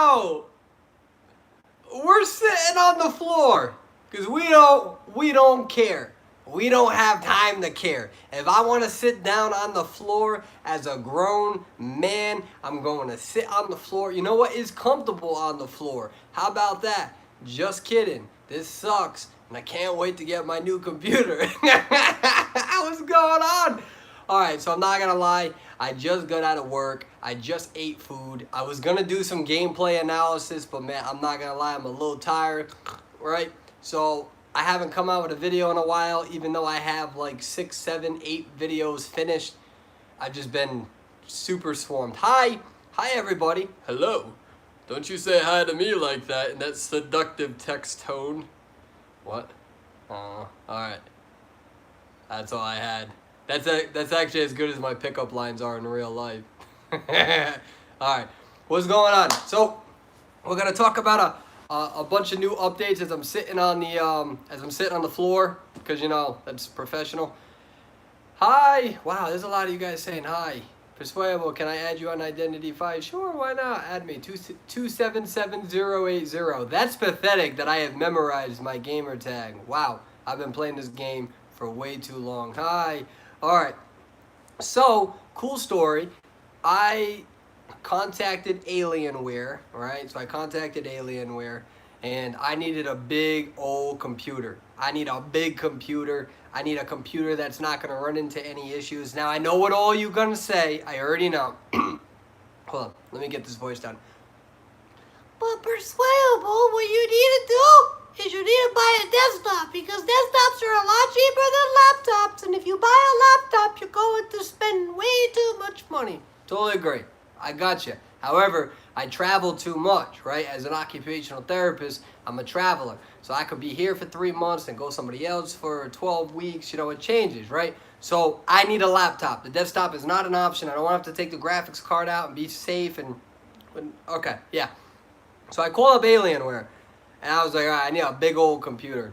Yo, we're sitting on the floor because we don't care. We don't have time to care. If I want to sit down on the floor as a grown man, I'm going to sit on the floor. You know what is comfortable on the floor? How about that? Just kidding. This sucks, and I can't wait to get my new computer. What's going on? All right, so I'm not gonna lie. I just got out of work. I just ate food. I was gonna do some gameplay analysis, but man, I'm not gonna lie. I'm a little tired, right? So I haven't come out with a video in a while, even though I have like 6, 7, 8 videos finished. I've just been super swarmed. Hi everybody. Hello. Don't you say hi to me like that in that seductive text tone. What? All right. That's all I had. That's actually as good as my pickup lines are in real life. All right, what's going on? So we're gonna talk about a bunch of new updates as I'm sitting on the floor, because you know that's professional. Hi, wow, there's a lot of you guys saying hi. Persuadable, can I add you on Identity 5? Sure, why not? Add me 277080. That's pathetic that I have memorized my gamer tag. Wow, I've been playing this game for way too long. Hi. All right, so cool story. I contacted Alienware, right? So I contacted Alienware, and I needed a big old computer. I need a big computer. I need a computer that's not gonna run into any issues. Now I know what all you gonna say. I already know. Hold on, let me get this voice down. But Persuadable, what you need to do is you need to buy a desktop, because desktops are a lot cheaper than laptops, and if you buy a laptop, you're going to spend way too much money. Totally agree. I got you. However, I travel too much, right? As an occupational therapist, I'm a traveler. So I could be here for 3 months and go somebody else for 12 weeks. You know, it changes, right? So I need a laptop. The desktop is not an option. I don't want to have to take the graphics card out and be safe and okay, yeah. So I call up Alienware. And I was like, all right, I need a big old computer.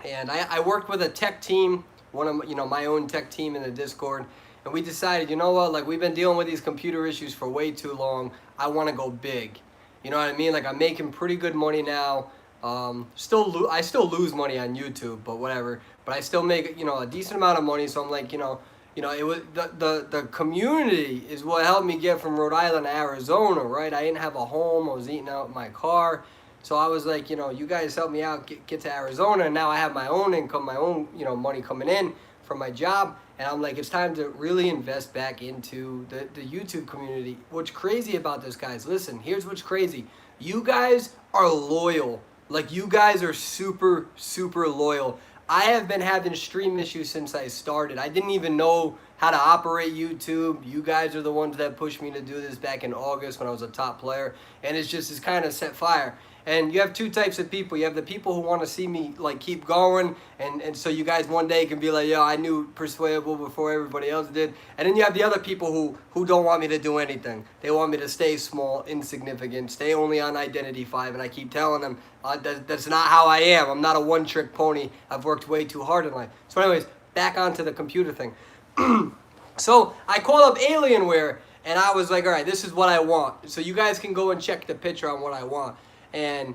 And I worked with a tech team, one of my own tech team in the Discord, and we decided, you know what, like we've been dealing with these computer issues for way too long. I want to go big. You know what I mean? Like I'm making pretty good money now. I still lose money on YouTube, but whatever. But I still make a decent amount of money. So I'm like, it was the community is what helped me get from Rhode Island to Arizona, right? I didn't have a home. I was eating out in my car. So I was like, you guys helped me out get to Arizona, and now I have my own income, my own, money coming in from my job, and I'm like, it's time to really invest back into the YouTube community. What's crazy about this, guys, listen, here's what's crazy. You guys are loyal. Like, you guys are super, super loyal. I have been having stream issues since I started. I didn't even know how to operate YouTube. You guys are the ones that pushed me to do this back in August when I was a top player, and it's kind of set fire. And you have two types of people. You have the people who want to see me like keep going, and so you guys one day can be like, yo, I knew Persuadable before everybody else did. And then you have the other people who don't want me to do anything. They want me to stay small, insignificant, stay only on Identity 5, and I keep telling them that's not how I am. I'm not a one-trick pony. I've worked way too hard in life. So anyways, back onto the computer thing. So I called up Alienware, and I was like, all right, this is what I want. So you guys can go and check the picture on what I want. And,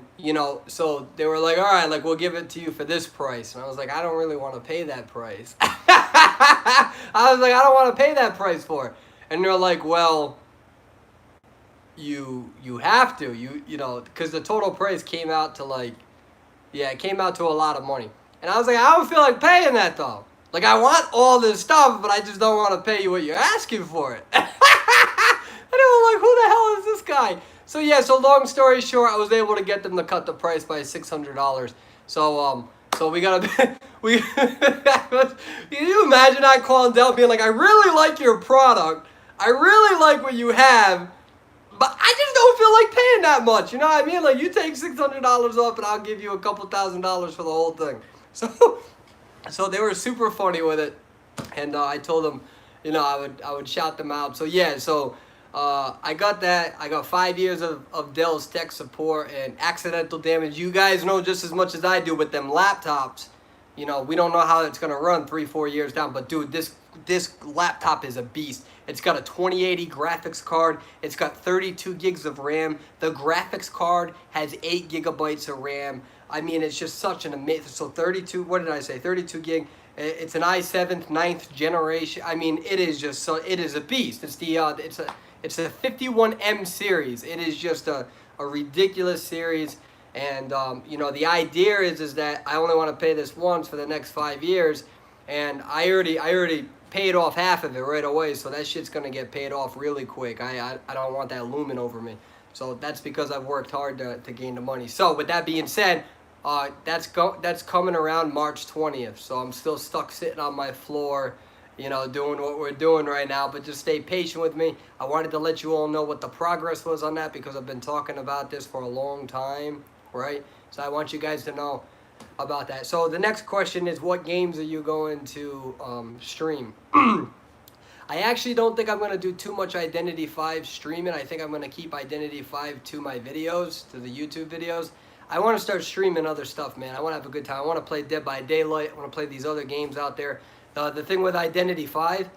so they were like, all right, like, we'll give it to you for this price. And I was like, I don't really want to pay that price. I was like, I don't want to pay that price for it. And they're like, well, you have to, because the total price came out to it came out to a lot of money. And I was like, I don't feel like paying that though. Like, I want all this stuff, but I just don't want to pay you what you're asking for it. And they were like, who the hell is this guy? So yeah, so long story short, I was able to get them to cut the price by $600. So we gotta can you imagine I calling down being like, I really like your product, I really like what you have, but I just don't feel like paying that much, you know what I mean? Like, you take $600 off and I'll give you a couple $1,000s for the whole thing. So they were super funny with it, and I told them, I would shout them out. So yeah, so I got that. I got 5 years of Dell's tech support and accidental damage. You guys know just as much as I do with them laptops. You know, we don't know how it's gonna run 3-4 years down. But dude, this laptop is a beast. It's got a 2080 graphics card. It's got 32 gigs of RAM. The graphics card has 8 gigabytes of RAM. I mean, it's just such an amazing. So 32. What did I say? 32 gig. It's an i7 ninth generation. I mean, it is just so. It is a beast. It's the it's a 51M series. It is just a ridiculous series. And you know, the idea is that I only want to pay this once for the next 5 years, and I already paid off half of it right away. So that shit's gonna get paid off really quick. I don't want that looming over me. So that's because I've worked hard to gain the money. So with that being said, that's coming around March 20th. So I'm still stuck sitting on my floor, you know, doing what we're doing right now. But just stay patient with me. I wanted to let you all know what the progress was on that because I've been talking about this for a long time, right? So I want you guys to know about that. So the next question is, what games are you going to stream? I actually don't think I'm going to do too much Identity 5 streaming. I think I'm going to keep Identity 5 to my videos, to the YouTube videos. I want to start streaming other stuff, man. I want to have a good time. I want to play Dead by Daylight. I want to play these other games out there. The thing with Identity 5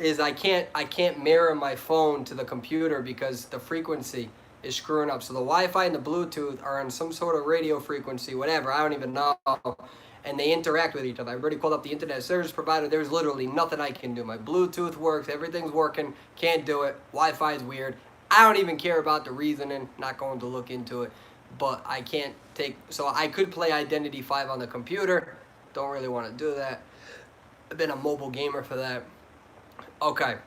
is I can't mirror my phone to the computer because the frequency is screwing up. So the Wi-Fi and the Bluetooth are on some sort of radio frequency, whatever. I don't even know. And they interact with each other. I've already called up the internet service provider. There's literally nothing I can do. My Bluetooth works. Everything's working. Can't do it. Wi-Fi is weird. I don't even care about the reasoning. Not going to look into it. But I can't take... So I could play Identity 5 on the computer. Don't really want to do that. I've been a mobile gamer for that. Okay.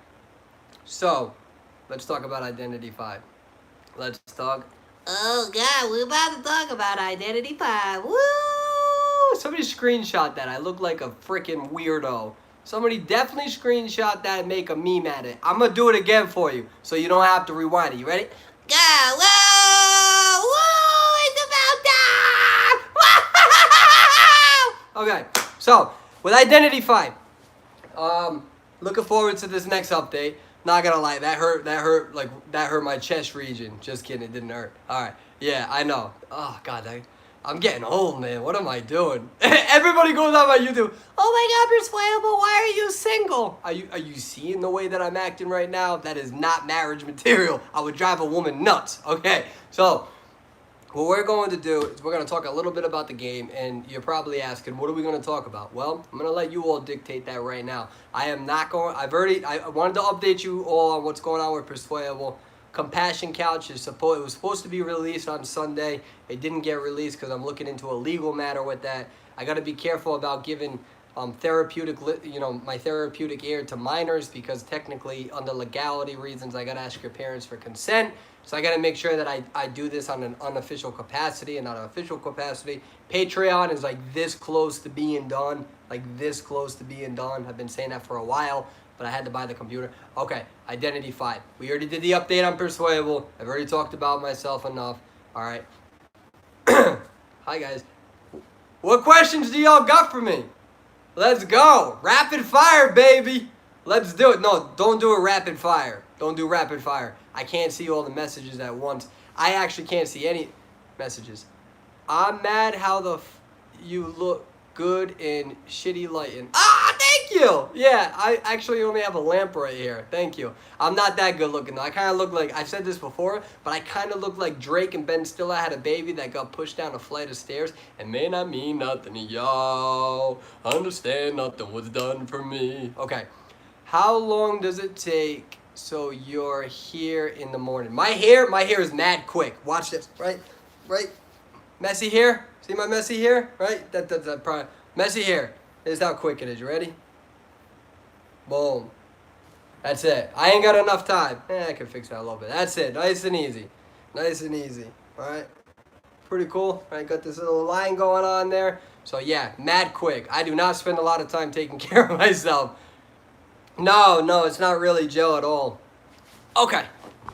So, let's talk about Identity 5. Let's talk... Oh, God. We're about to talk about Identity 5. Woo! Somebody screenshot that. I look like a freaking weirdo. Somebody definitely screenshot that and make a meme at it. I'm going to do it again for you so you don't have to rewind it. You ready? Go! Whoa! Whoa! It's about time! Okay. So, with Identity 5, looking forward to this next update. Not gonna lie, that hurt my chest region. Just kidding, it didn't hurt. Alright, yeah, I know. Oh, God, I'm getting old, man. What am I doing? Everybody goes on my YouTube. Oh my God, Persuadable, why are you single? Are you seeing the way that I'm acting right now? That is not marriage material. I would drive a woman nuts. Okay, so what we're going to do is we're going to talk a little bit about the game, and you're probably asking, what are we going to talk about? Well, I'm going to let you all dictate that right now. I am not going... I wanted to update you all on what's going on with Persuadable. Compassion Couch it was supposed to be released on Sunday. It didn't get released because I'm looking into a legal matter with that. I got to be careful about giving my therapeutic air to minors because technically, under legality reasons, I got to ask your parents for consent. So I got to make sure that I do this on an unofficial capacity and not an official capacity. Patreon is like this close to being done. Like this close to being done. I've been saying that for a while, but I had to buy the computer. Okay, Identity 5. We already did the update on Persuadable. I've already talked about myself enough. All right. Hi, guys. What questions do y'all got for me? Let's go. Rapid fire, baby. Let's do it. No, don't do a rapid fire. Don't do rapid fire. I can't see all the messages at once. I actually can't see any messages. I'm mad how you look good in shitty lighting. Ah, thank you. Yeah, I actually only have a lamp right here. Thank you. I'm not that good looking though. I kind of look like, I've said this before, but I kind of look like Drake and Ben Stiller had a baby that got pushed down a flight of stairs. It may not mean nothing to y'all. Understand nothing was done for me. Okay. How long does it take so you're here in the morning? My hair is mad quick. Watch this. Right? Messy hair? See my messy hair? Right? That's probably messy hair. This is how quick it is. You ready? Boom. That's it. I ain't got enough time. I can fix that a little bit. That's it. Nice and easy. Nice and easy. Alright? Pretty cool. Right? Got this little line going on there. So yeah, mad quick. I do not spend a lot of time taking care of myself. No, it's not really gel at all. Okay,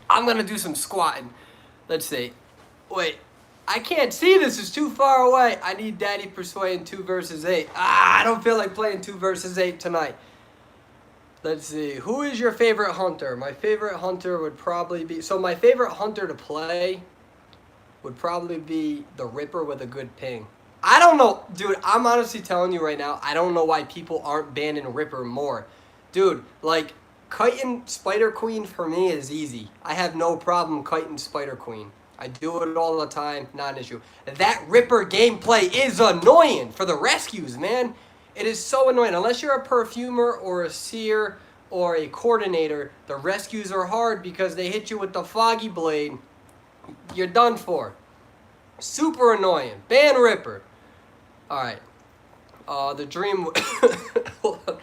I'm gonna do some squatting. Let's see. Wait, I can't see this. It's too far away. I need Daddy Persuading 2 versus 8. I don't feel like playing 2 versus 8 tonight. Let's see. Who is your favorite hunter? My favorite hunter would probably be... So my favorite hunter to play would probably be the Ripper with a good ping. I don't know, dude. I'm honestly telling you right now, I don't know why people aren't banning Ripper more. Dude, like, kiting Spider Queen for me is easy. I have no problem kiting Spider Queen. I do it all the time, not an issue. That Ripper gameplay is annoying for the rescues, man. It is so annoying. Unless you're a perfumer or a seer or a coordinator, the rescues are hard because they hit you with the foggy blade. You're done for. Super annoying. Ban Ripper. Alright. The dream... Hold on.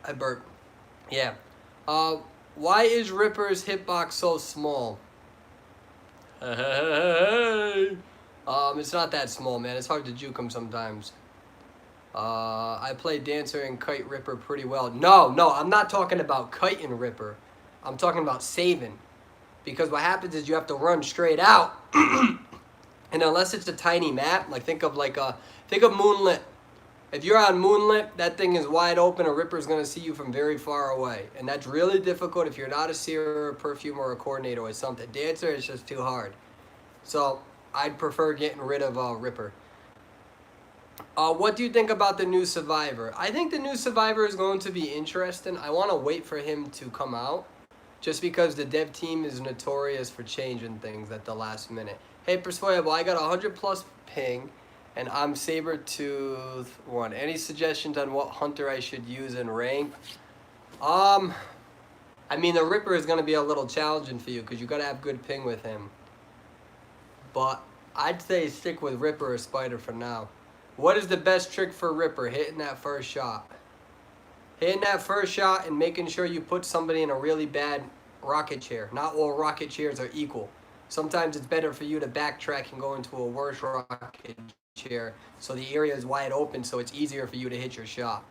I burped. Yeah. Why is Ripper's hitbox so small? It's not that small, man. It's hard to juke him sometimes. I play Dancer and kite Ripper pretty well. No, I'm not talking about kiting Ripper. I'm talking about saving. Because what happens is you have to run straight out. And unless it's a tiny map, like think of Moonlit. If you're on Moonlit, that thing is wide open. A Ripper's going to see you from very far away. And that's really difficult if you're not a seer or a perfumer or a coordinator or something. Dancer is just too hard. So I'd prefer getting rid of Ripper. What do you think about the new Survivor? I think the new Survivor is going to be interesting. I want to wait for him to come out. Just because the dev team is notorious for changing things at the last minute. Hey, Persuadable, I got 100 plus ping. And I'm Sabertooth 1. Any suggestions on what hunter I should use in rank? I mean, the Ripper is going to be a little challenging for you because you got to have good ping with him. But I'd say stick with Ripper or Spider for now. What is the best trick for Ripper? Hitting that first shot. Hitting that first shot and making sure you put somebody in a really bad rocket chair. Not all rocket chairs are equal. Sometimes it's better for you to backtrack and go into a worse rocket chair so the area is wide open so it's easier for you to hit your shot.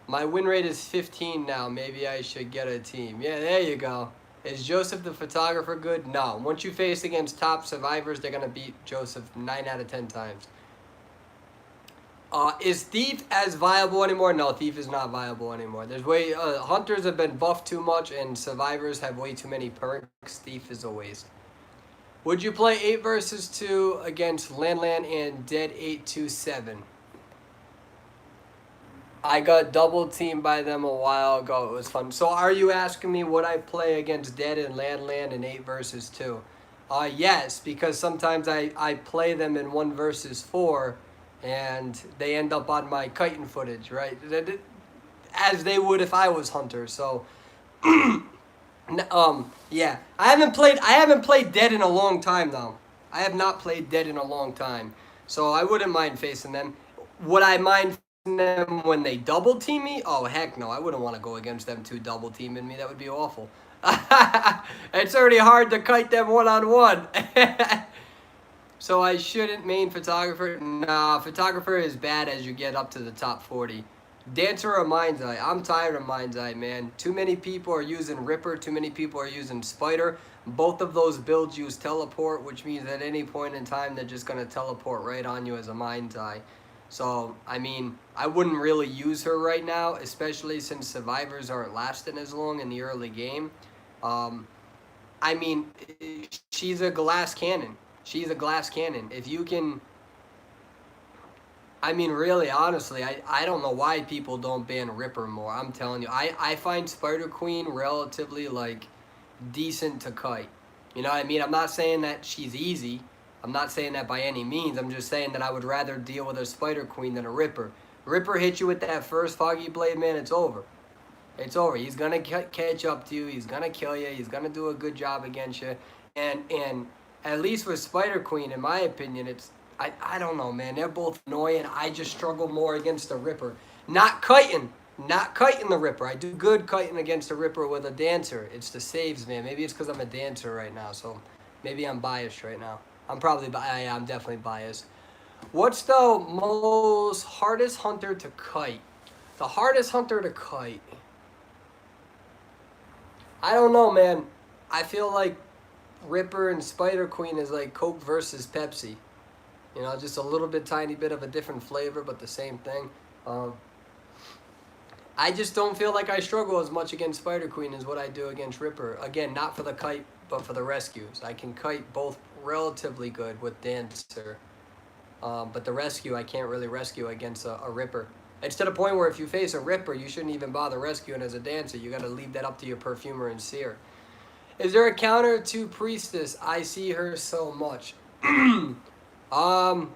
My win rate is 15 now. Maybe I should get a team. Yeah, there you go. Is Joseph the photographer good? No. Once you face against top survivors, they're going to beat Joseph 9 out of 10 times. Is Thief as viable anymore? No, Thief is not viable anymore. There's hunters have been buffed too much and survivors have way too many perks. Thief is a waste. Would you play 8 versus 2 against Landland and Dead 827? I got double teamed by them a while ago. It was fun. So are you asking me would I play against Dead and Landland in 8 versus 2? Yes, because sometimes I play them in 1 versus 4 and they end up on my kiting footage, right? As they would if I was Hunter. So yeah. I haven't played Dead in a long time though. I have not played Dead in a long time. So I wouldn't mind facing them. Would I mind facing them when they double team me? Oh heck no. I wouldn't want to go against them 2 double teaming me. That would be awful. It's already hard to kite them one-on-one. So I shouldn't main photographer? Nah, photographer is bad as you get up to the top 40. Dancer or Mind's Eye? I'm tired of Mind's Eye, man. Too many people are using Ripper. Too many people are using Spider. Both of those builds use teleport, which means at any point in time, they're just going to teleport right on you as a Mind's Eye. So, I mean, I wouldn't really use her right now, especially since survivors aren't lasting as long in the early game. I mean, she's a glass cannon. She's a glass cannon. If you can... I mean, really, honestly, I don't know why people don't ban Ripper more. I'm telling you. I find Spider Queen relatively, like, decent to kite. You know what I mean? I'm not saying that she's easy. I'm not saying that by any means. I'm just saying that I would rather deal with a Spider Queen than a Ripper. Ripper hits you with that first Foggy Blade, man, it's over. It's over. He's going to catch up to you. He's going to kill you. He's going to do a good job against you. And at least with Spider Queen, in my opinion, it's... I don't know, man. They're both annoying. I just struggle more against the Ripper. Not kiting. Not kiting the Ripper. I do good kiting against the Ripper with a Dancer. It's the saves, man. Maybe it's because I'm a Dancer right now, so maybe I'm biased right now. I'm definitely biased. What's the most hardest hunter to kite? The hardest hunter to kite? I don't know, man. I feel like Ripper and Spider Queen is like Coke versus Pepsi. You know, just a little bit, tiny bit of a different flavor, but the same thing. I just don't feel like I struggle as much against Spider Queen as what I do against Ripper. Again, not for the kite, but for the rescues. I can kite both relatively good with Dancer. But the rescue, I can't really rescue against a Ripper. It's to the point where if you face a Ripper, you shouldn't even bother rescuing as a dancer. You got to leave that up to your perfumer and seer. Is there a counter to Priestess? I see her so much. um,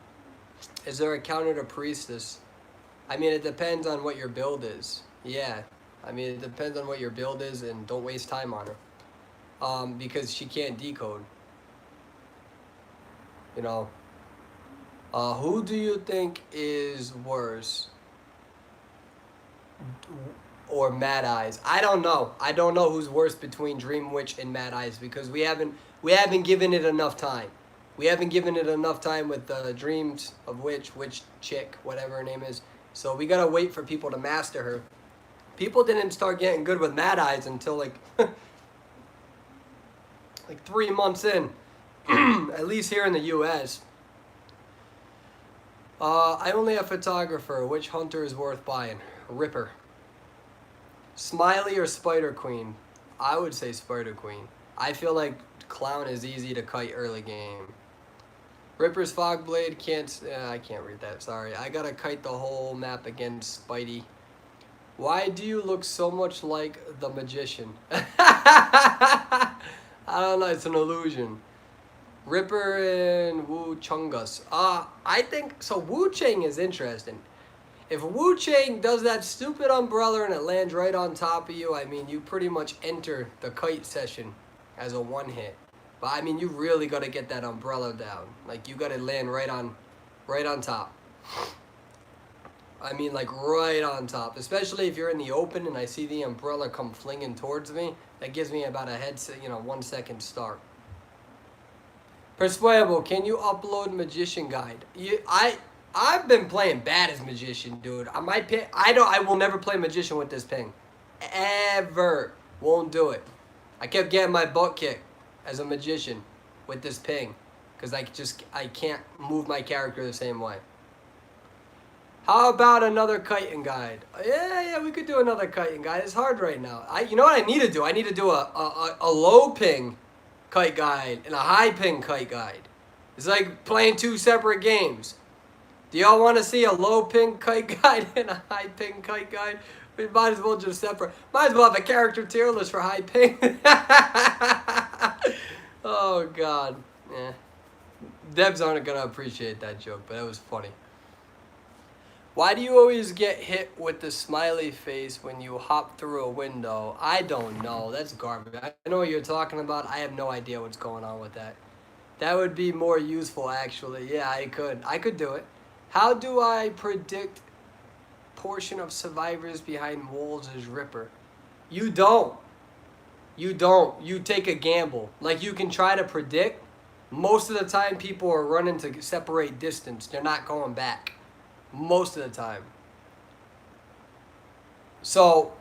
is there a counter to Priestess? I mean, it depends on what your build is. Yeah. I mean, it depends on what your build is, and don't waste time on her. Because she can't decode. You know. Who do you think is worse? Or Mad Eyes? I don't know. I don't know who's worse between Dream Witch and Mad Eyes because we haven't given it enough time. We haven't given it enough time with Dreams of Witch chick, whatever her name is. So we gotta wait for people to master her. People didn't start getting good with Mad Eyes until like 3 months in, at least here in the U.S. I only have photographer. Which hunter is worth buying? Ripper. Smiley or Spider Queen? I would say Spider Queen. I feel like Clown is easy to kite early game. Ripper's Fog Blade can't... I can't read that, sorry. I gotta kite the whole map against Spidey. Why do you look so much like the Magician? I don't know, it's an illusion. Ripper and Wu Chungus. I think... So Wu Chang is interesting. If Wu Chang does that stupid umbrella and it lands right on top of you, I mean, you pretty much enter the kite session as a one-hit. But, I mean, you really got to get that umbrella down. Like, you got to land right on top. I mean, like, right on top. Especially if you're in the open and I see the umbrella come flinging towards me. That gives me about a 1 second start. Persuadable, can you upload Magician Guide? I've been playing bad as Magician, dude. I will never play Magician with this ping. Ever. Won't do it. I kept getting my butt kicked as a Magician with this ping. Because I can't move my character the same way. How about another kiting guide? Yeah, we could do another kiting guide. It's hard right now. You know what I need to do? I need to do a low ping kite guide and a high ping kite guide. It's like playing 2 separate games. Do y'all want to see a low ping kite guide and a high ping kite guide? We might as well just separate. Might as well have a character tier list for high ping. Oh, God. Yeah. Devs aren't going to appreciate that joke, but that was funny. Why do you always get hit with the smiley face when you hop through a window? I don't know. That's garbage. I know what you're talking about. I have no idea what's going on with that. That would be more useful, actually. Yeah, I could do it. How do I predict portion of survivors behind walls as Ripper? You don't. You don't. You take a gamble. Like, you can try to predict. Most of the time, people are running to separate distance. They're not going back. Most of the time. So,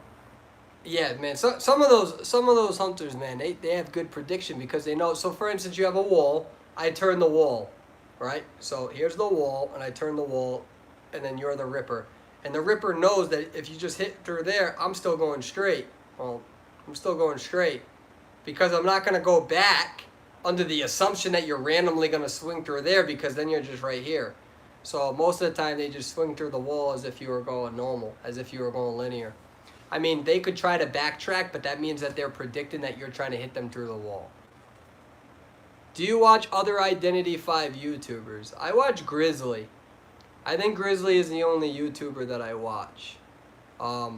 yeah, man. So, some of those hunters, man, they have good prediction because they know. So, for instance, you have a wall. I turn the wall. Right? So here's the wall, and I turn the wall, and then you're the Ripper. And the Ripper knows that if you just hit through there, I'm still going straight. Well, I'm still going straight because I'm not going to go back under the assumption that you're randomly going to swing through there because then you're just right here. So most of the time, they just swing through the wall as if you were going normal, as if you were going linear. I mean, they could try to backtrack, but that means that they're predicting that you're trying to hit them through the wall. Do you watch other Identity 5 YouTubers? I watch Grizzly. I think Grizzly is the only YouTuber that I watch. I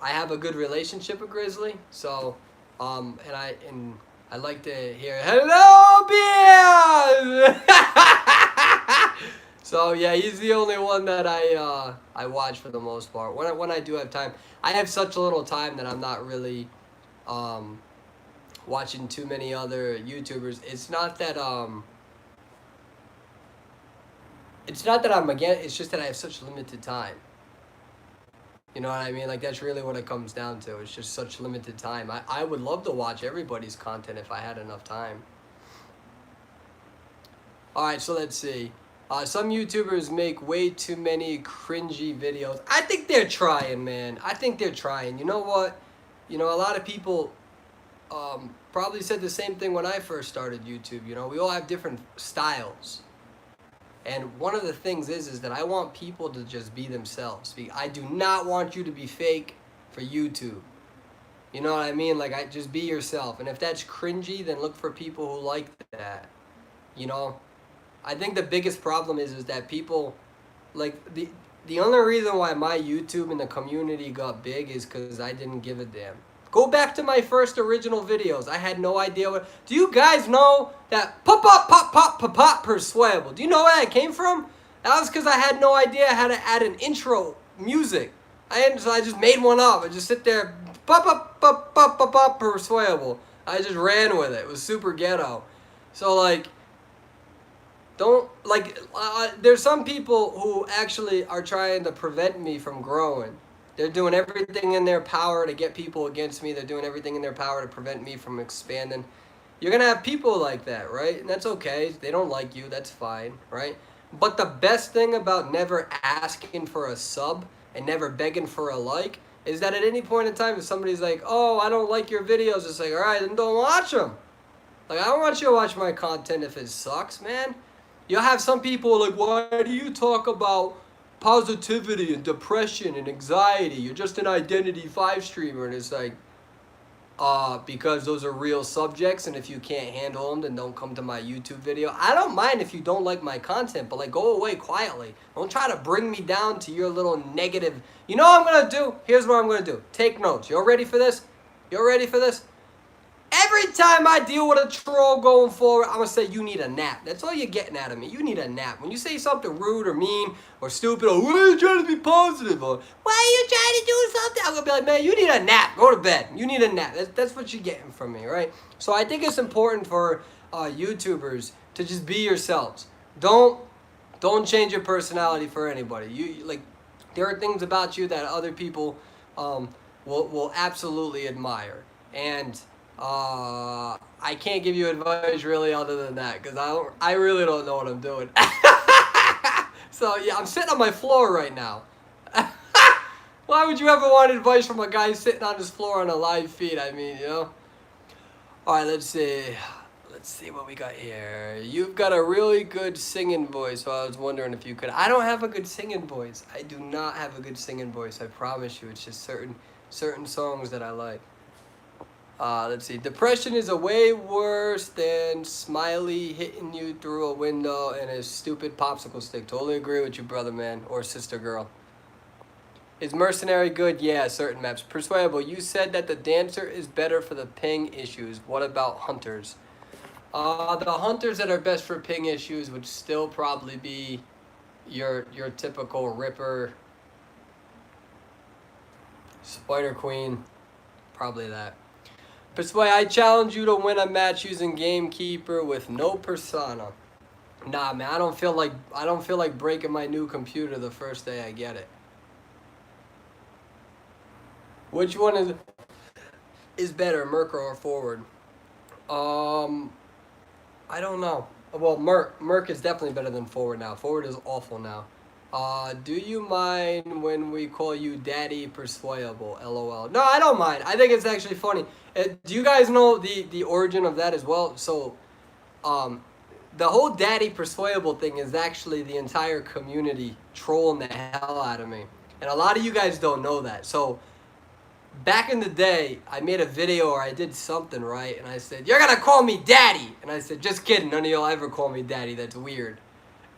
have a good relationship with Grizzly, so and I like to hear hello beers. So yeah, he's the only one that I watch for the most part. When I do have time, I have such a little time that I'm not really watching too many other YouTubers. It's not that I'm against, it's just that I have such limited time. You know what I mean? Like, that's really what it comes down to. It's just such limited time. I would love to watch everybody's content if I had enough time. Alright, so let's see. Some YouTubers make way too many cringy videos. I think they're trying, man. I think they're trying. You know what? You know, a lot of people probably said the same thing when I first started YouTube. You know, we all have different styles. And one of the things is that I want people to just be themselves. I do not want you to be fake for YouTube. You know what I mean? Like, just be yourself. And if that's cringy, then look for people who like that. You know? I think the biggest problem is that people, like, the only reason why my YouTube and the community got big is because I didn't give a damn. Go back to my first original videos. I had no idea what... Do you guys know that pop persuadable? Do you know where that came from? That was because I had no idea how to add an intro music. So I just made one up. I just sit there, pop persuadable. I just ran with it. It was super ghetto. So, like... Don't, like, there's some people who actually are trying to prevent me from growing. They're doing everything in their power to get people against me. They're doing everything in their power to prevent me from expanding. You're going to have people like that, right? And that's okay. They don't like you. That's fine, right? But the best thing about never asking for a sub and never begging for a like is that at any point in time, if somebody's like, oh, I don't like your videos, it's like, all right, then don't watch them. Like, I don't want you to watch my content if it sucks, man. You'll have some people like, why do you talk about positivity and depression and anxiety? You're just an Identity 5 streamer. And it's like, because those are real subjects, and if you can't handle them, then don't come to my YouTube video. I don't mind if you don't like my content, but like, go away quietly. Don't try to bring me down to your little negative. You know what I'm going to do? Here's what I'm going to do. Take notes. Y'all ready for this? Y'all ready for this? Every time I deal with a troll going forward, I'm going to say, you need a nap. That's all you're getting out of me. You need a nap. When you say something rude or mean or stupid, or, why are you trying to be positive? Or, why are you trying to do something? I'm going to be like, man, you need a nap. Go to bed. You need a nap. That's what you're getting from me, right? So I think it's important for YouTubers to just be yourselves. Don't change your personality for anybody. There are things about you that other people will absolutely admire. And... I can't give you advice really other than that because I really don't know what I'm doing. So yeah, I'm sitting on my floor right now. Why would you ever want advice from a guy sitting on his floor on a live feed? I mean, you know. All right, let's see what we got here. You've got a really good singing voice, so I was wondering if you could. I don't have a good singing voice. I do not have a good singing voice. I promise you. It's just certain songs that I like. Let's see. Depression is a way worse than Smiley hitting you through a window and a stupid popsicle stick. Totally agree with you, brother man or sister girl. Is Mercenary good? Yeah, certain maps. Persuadable, you said that the Dancer is better for the ping issues. What about Hunters? The Hunters that are best for ping issues would still probably be your typical Ripper, Spider Queen, probably that. Persuade, I challenge you to win a match using Gamekeeper with no persona. Nah, man, I don't feel like breaking my new computer the first day I get it. Which one is better, Merc or Forward? I don't know. Well, Merc is definitely better than Forward now. Forward is awful now. Do you mind when we call you Daddy Persuadable? LOL. No, I don't mind. I think it's actually funny. Do you guys know the origin of that as well? So, the whole Daddy Persuadable thing is actually the entire community trolling the hell out of me. And a lot of you guys don't know that. So, back in the day, I made a video or I did something, right? And I said, you're gonna call me Daddy. And I said, just kidding. None of y'all ever call me Daddy. That's weird.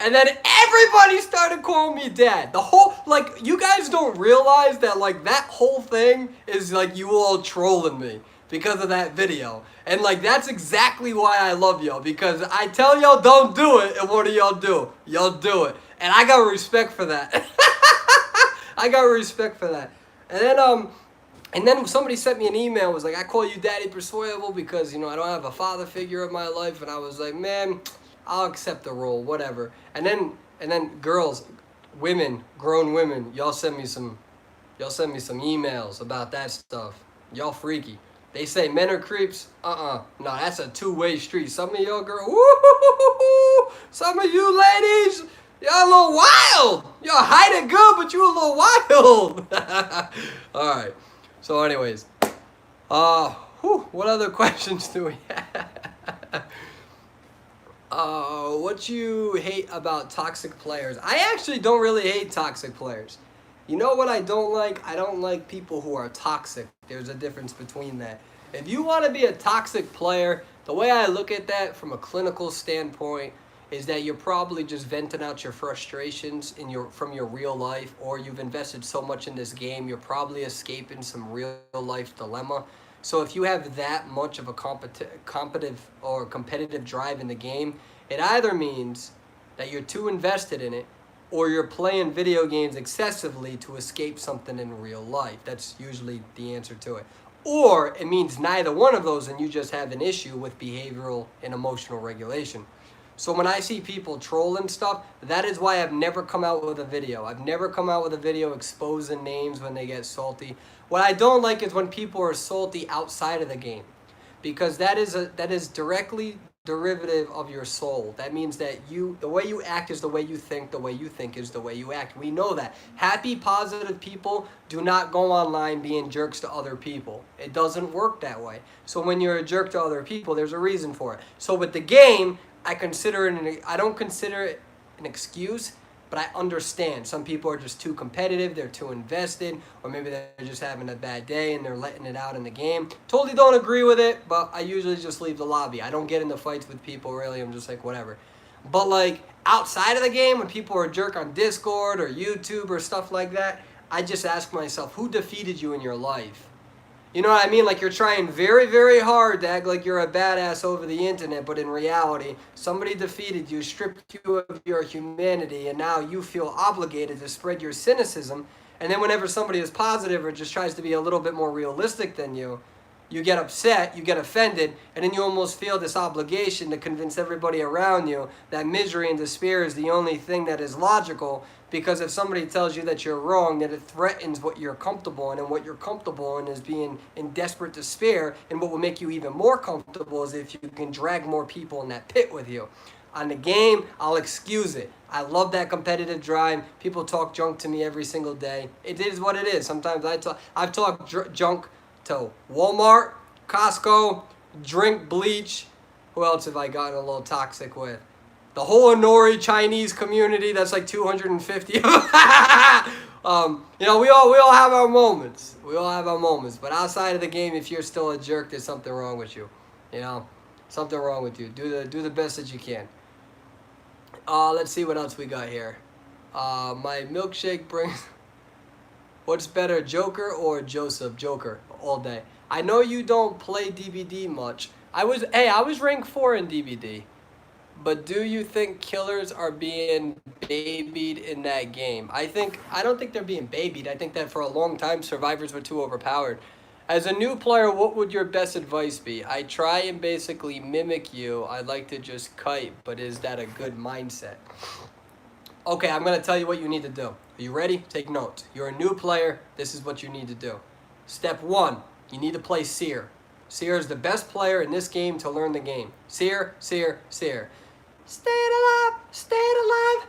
And then everybody started calling me Dad. The whole, like, you guys don't realize that, like, that whole thing is, like, you all trolling me because of that video. And, like, that's exactly why I love y'all. Because I tell y'all don't do it, and what do y'all do? Y'all do it. And I got respect for that. I got respect for that. And then somebody sent me an email, was like, I call you Daddy Persuadable because, you know, I don't have a father figure in my life. And I was like, man, I'll accept the role, whatever. And then girls, women, grown women, y'all send me some emails about that stuff. Y'all freaky. They say men are creeps. No, that's a two-way street. Some of y'all girls, woo, some of you ladies, y'all a little wild. Y'all hide it good, but you a little wild. All right. So anyways, what other questions do we have? What you hate about toxic players? I actually don't really hate toxic players. You know what I don't like? I don't like people who are toxic. There's a difference between that. If you want to be a toxic player, the way I look at that from a clinical standpoint is that you're probably just venting out your frustrations from your real life, or you've invested so much in this game, you're probably escaping some real life dilemma. So if you have that much of a competitive drive in the game, it either means that you're too invested in it, or you're playing video games excessively to escape something in real life. That's usually the answer to it. Or it means neither one of those and you just have an issue with behavioral and emotional regulation. So when I see people trolling stuff, that is why I've never come out with a video. I've never come out with a video exposing names when they get salty. What I don't like is when people are salty outside of the game, because that is directly derivative of your soul. That means that the way you act is the way you think, the way you think is the way you act. We know that. Happy, positive people do not go online being jerks to other people. It doesn't work that way. So when you're a jerk to other people, there's a reason for it. So with the game, I don't consider it an excuse, but I understand. Some people are just too competitive, they're too invested, or maybe they're just having a bad day and they're letting it out in the game. Totally don't agree with it, but I usually just leave the lobby. I don't get into fights with people, really. I'm just like, whatever. But like outside of the game, when people are a jerk on Discord or YouTube or stuff like that, I just ask myself, who defeated you in your life? You know what I mean? Like you're trying very, very hard to act like you're a badass over the internet, but in reality, somebody defeated you, stripped you of your humanity, and now you feel obligated to spread your cynicism. And then whenever somebody is positive or just tries to be a little bit more realistic than you, you get upset, you get offended, and then you almost feel this obligation to convince everybody around you that misery and despair is the only thing that is logical, because if somebody tells you that you're wrong, that it threatens what you're comfortable in, and what you're comfortable in is being in desperate despair, and what will make you even more comfortable is if you can drag more people in that pit with you. On the game, I'll excuse it. I love that competitive drive. People talk junk to me every single day. It is what it is. Sometimes I've talked junk to Walmart, Costco, Drink Bleach. Who else have I gotten a little toxic with? The whole Honori Chinese community. That's like 250 of them. You know, we all have our moments. We all have our moments. But outside of the game, if you're still a jerk, there's something wrong with you. You know, something wrong with you. Do the best that you can. Let's see what else we got here. My milkshake brings. What's better, Joker or Joseph? Joker, all day. I know you don't play DVD much. I was ranked 4 in DVD. But do you think killers are being babied in that game? I don't think they're being babied. I think that for a long time, survivors were too overpowered. As a new player, what would your best advice be? I try and basically mimic you. I'd like to just kite, but is that a good mindset? Okay, I'm going to tell you what you need to do. Are you ready? Take notes. You're a new player. This is what you need to do. Step 1, you need to play Seer. Seer is the best player in this game to learn the game. Seer, Seer, Seer. Stay alive, stay alive.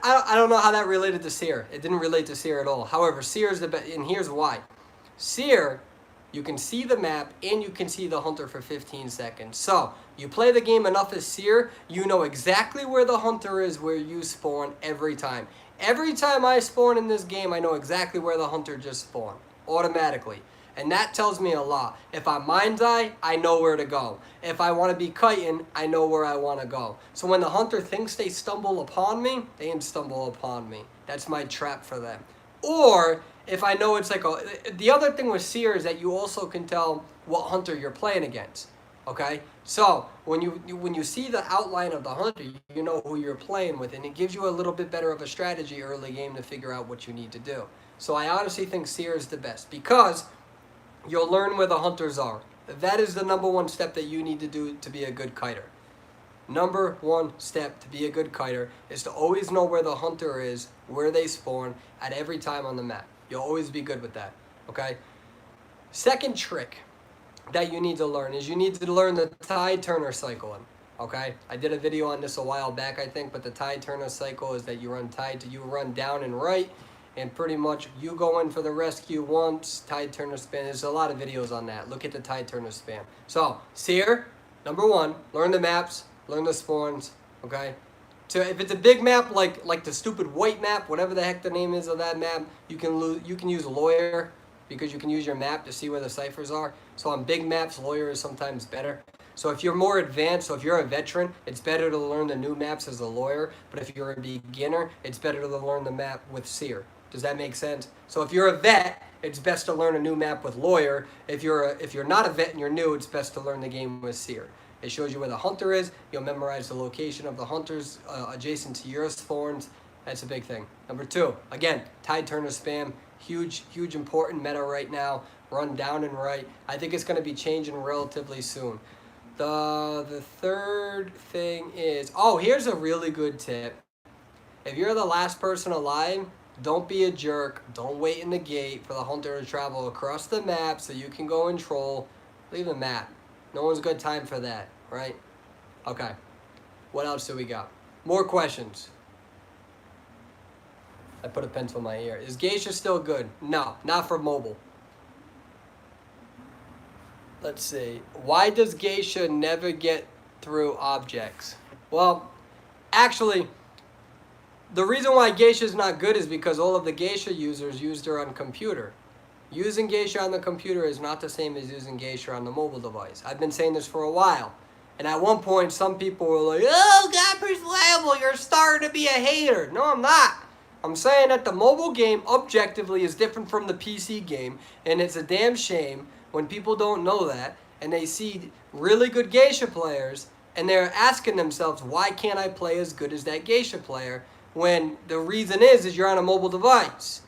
I don't know how that related to Seer. It didn't relate to Seer at all. However, Seer is the best, and here's why. Seer, you can see the map and you can see the hunter for 15 seconds. So, you play the game enough as Seer, you know exactly where the hunter is, where you spawn every time. Every time I spawn in this game, I know exactly where the hunter just spawned, automatically. And that tells me a lot. If I'm mind's eye, I know where to go. If I want to be kiting, I know where I want to go. So when the hunter thinks they stumble upon me, they stumble upon me. That's my trap for them. Or if I know it's like the other thing with Seer is that you also can tell what hunter you're playing against. Okay? So when you see the outline of the hunter, you know who you're playing with, and it gives you a little bit better of a strategy early game to figure out what you need to do. So I honestly think Seer is the best, because you'll learn where the hunters are. That is the number 1 step that you need to do to be a good kiter. Number 1 step to be a good kiter is to always know where the hunter is, where they spawn, at every time on the map. You'll always be good with that, okay? Second trick that you need to learn is you need to learn the tide turner cycle, okay? I did a video on this a while back, I think, but the tide turner cycle is that you run down and right, and pretty much you go in for the rescue once, tide turner spam. There's a lot of videos on that. Look at the tide turner spam. So, Seer, Number one, learn the maps, learn the spawns, okay? So if it's a big map like the stupid white map, whatever the heck the name is of that map, you can use lawyer because you can use your map to see where the ciphers are. So on big maps, lawyer is sometimes better. So if you're more advanced, so if you're a veteran, it's better to learn the new maps as a lawyer. But if you're a beginner, it's better to learn the map with seer. Does that make sense? So if you're a vet, it's best to learn a new map with lawyer. If you're not a vet and you're new, it's best to learn the game with seer. It shows you where the hunter is. You'll memorize the location of the hunters adjacent to your spawns. That's a big thing. Number two, again, tide turner spam. Huge important meta right now. Run down and right. I think it's going to be changing relatively soon. The third thing is, here's a really good tip. If you're the last person alive, don't be a jerk. Don't wait in the gate for the hunter to travel across the map so you can go and troll. Leave the map. No one's got time for that, right? Okay. What else do we got? More questions. I put a pencil in my ear. Is Geisha still good? No, not for mobile. Let's see. Why does Geisha never get through objects? Well, actually, the reason why Geisha is not good is because all of the Geisha users used her on computer. Using Geisha on the computer is not the same as using Geisha on the mobile device. I've been saying this for a while. And at one point, some people were like, oh, Gopper's liable, you're starting to be a hater. No, I'm not. I'm saying that the mobile game objectively is different from the PC game. And it's a damn shame when people don't know that. And they see really good Geisha players. And they're asking themselves, why can't I play as good as that Geisha player? When the reason is you're on a mobile device.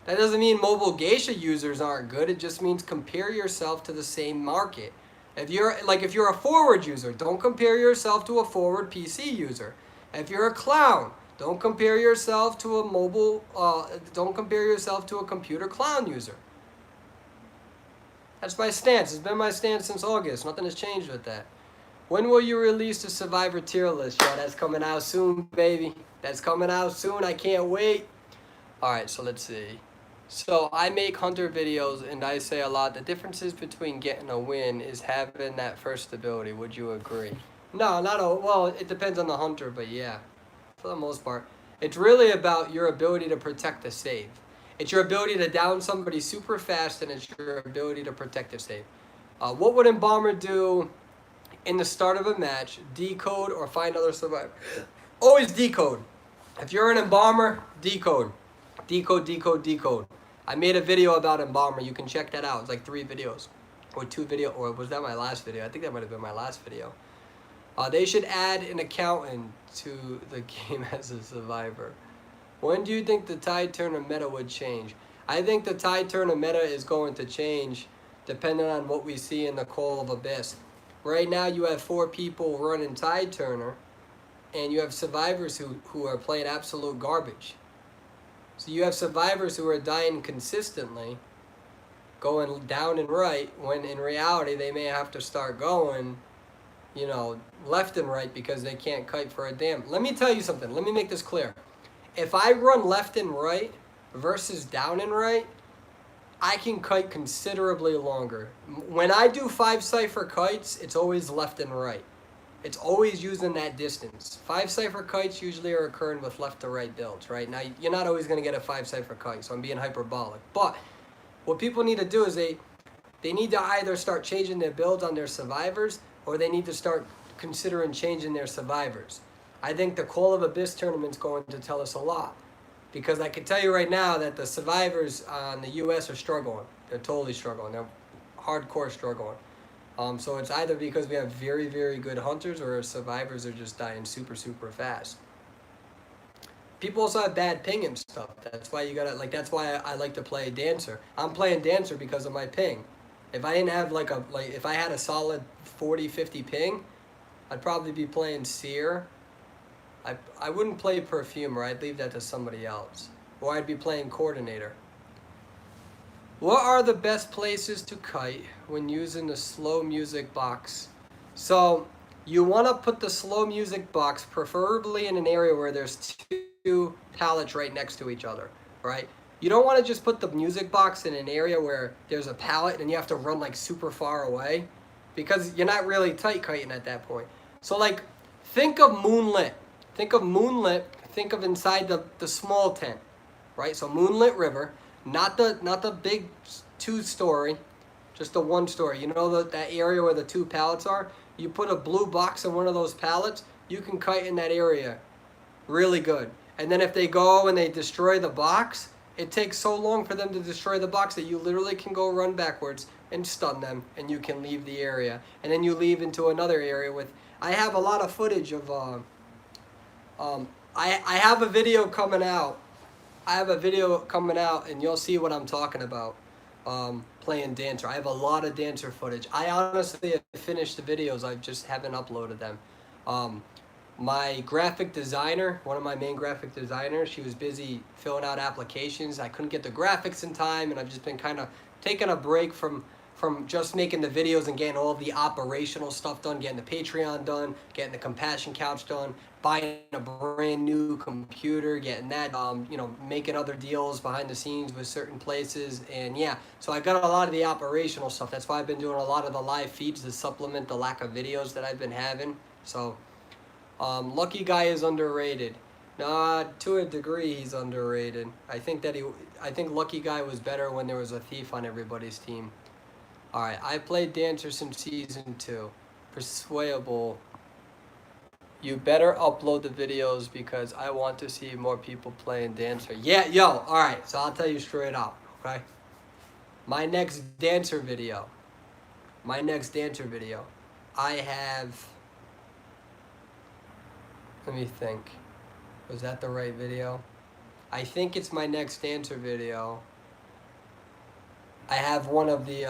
That doesn't mean mobile Geisha users aren't good. It just means compare yourself to the same market. If you're a forward user, don't compare yourself to a forward PC user. If you're a clown, don't compare yourself to a don't compare yourself to a computer clown user. That's my stance. It's been my stance since August. Nothing has changed with that. When will you release the Survivor tier list? Yo, that's coming out soon, baby. That's coming out soon. I can't wait. All right, so let's see. So I make hunter videos and I say a lot. The differences between getting a win is having that first ability. Would you agree? No, well, it depends on the hunter, but yeah, for the most part. It's really about your ability to protect the save. It's your ability to down somebody super fast, and it's your ability to protect the save. What would Embalmer do in the start of a match? Decode or find other survivors? Always decode. If you're an Embalmer, decode. Decode, decode, decode. I made a video about Embalmer. You can check that out. It's like 3 videos. Or 2 videos. Or was that my last video? I think that might have been my last video. They should add an accountant to the game as a survivor. When do you think the tide turner meta would change? I think the tide turner meta is going to change depending on what we see in the Call of Abyss. Right now you have 4 people running tide turner. And you have survivors who are playing absolute garbage. So you have survivors who are dying consistently, going down and right, when in reality they may have to start going, left and right because they can't kite for a damn. Let me tell you something. Let me make this clear. If I run left and right versus down and right, I can kite considerably longer. When I do 5 cipher kites, it's always left and right. It's always using that distance. 5 cipher kites usually are occurring with left to right builds, right? Now, you're not always going to get a 5 cipher kite, so I'm being hyperbolic. But what people need to do is they need to either start changing their builds on their survivors, or they need to start considering changing their survivors. I think the Call of Abyss tournament's going to tell us a lot. Because I can tell you right now that the survivors on the US are struggling. They're totally struggling. They're hardcore struggling. So it's either because we have very, very good hunters, or survivors are just dying super, super fast. People also have bad ping and stuff. That's why you gotta, that's why I like to play Dancer. I'm playing Dancer because of my ping. If I didn't have if I had a solid 40, 50 ping, I'd probably be playing Seer. I wouldn't play Perfumer. I'd leave that to somebody else. Or I'd be playing Coordinator. What are the best places to kite when using the slow music box? So you want to put the slow music box preferably in an area where there's 2 pallets right next to each other, right? You don't want to just put the music box in an area where there's a pallet and you have to run super far away. because you're not really tight kiting at that point. So like, think of moonlit. Think of moonlit. Think of inside the small tent, right? So moonlit river, not the big 2-story, just the 1-story. You know that area where the 2 pallets are? You put a blue box in one of those pallets, you can kite in that area really good. And then if they go and they destroy the box, it takes so long for them to destroy the box that you literally can go run backwards and stun them, and you can leave the area. And then you leave into another area with... I have a lot of footage of... I have a video coming out. I have a video coming out, and you'll see what I'm talking about. Playing Dancer. I have a lot of Dancer footage. I honestly have finished the videos. I just haven't uploaded them. My graphic designer, one of my main graphic designers, she was busy filling out applications. I couldn't get the graphics in time, and I've just been kind of taking a break from just making the videos and getting all the operational stuff done, getting the Patreon done, getting the Compassion Couch done, buying a brand new computer, getting that, you know, making other deals behind the scenes with certain places. And yeah, so I got a lot of the operational stuff. That's why I've been doing a lot of the live feeds to supplement the lack of videos that I've been having. So Lucky Guy is underrated. Nah, to a degree he's underrated. I think Lucky Guy was better when there was a thief on everybody's team. Alright, I played Dancer since Season 2. Persuadable. You better upload the videos because I want to see more people playing Dancer. Yeah, yo, alright, so I'll tell you straight up, okay? My next Dancer video. I have... Let me think. Was that the right video? I think it's my next Dancer video. I have one of the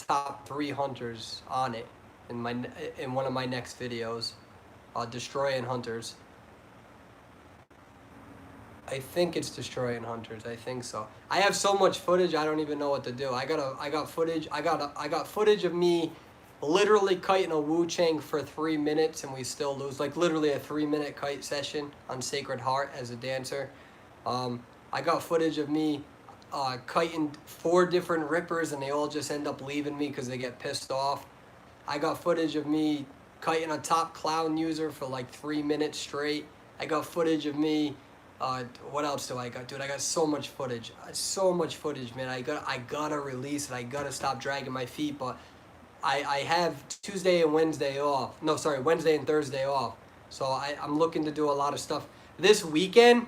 top 3 hunters on it in one of my next videos, destroying hunters. I think it's destroying hunters. I think so. I have so much footage. I don't even know what to do. I got footage. I got footage of me literally kiting a Wu Chang for 3 minutes and we still lose. Like literally a 3-minute kite session on Sacred Heart as a dancer. I got footage of me kiting 4 different rippers and they all just end up leaving me because they get pissed off. I got footage of me kiting a top clown user for like 3 minutes straight. I got footage of me, what else do I got? Dude, I got so much footage. So much footage, man. I gotta release it. I gotta stop dragging my feet, but I have Tuesday and Wednesday off. No, sorry, Wednesday and Thursday off. So I'm looking to do a lot of stuff. This weekend,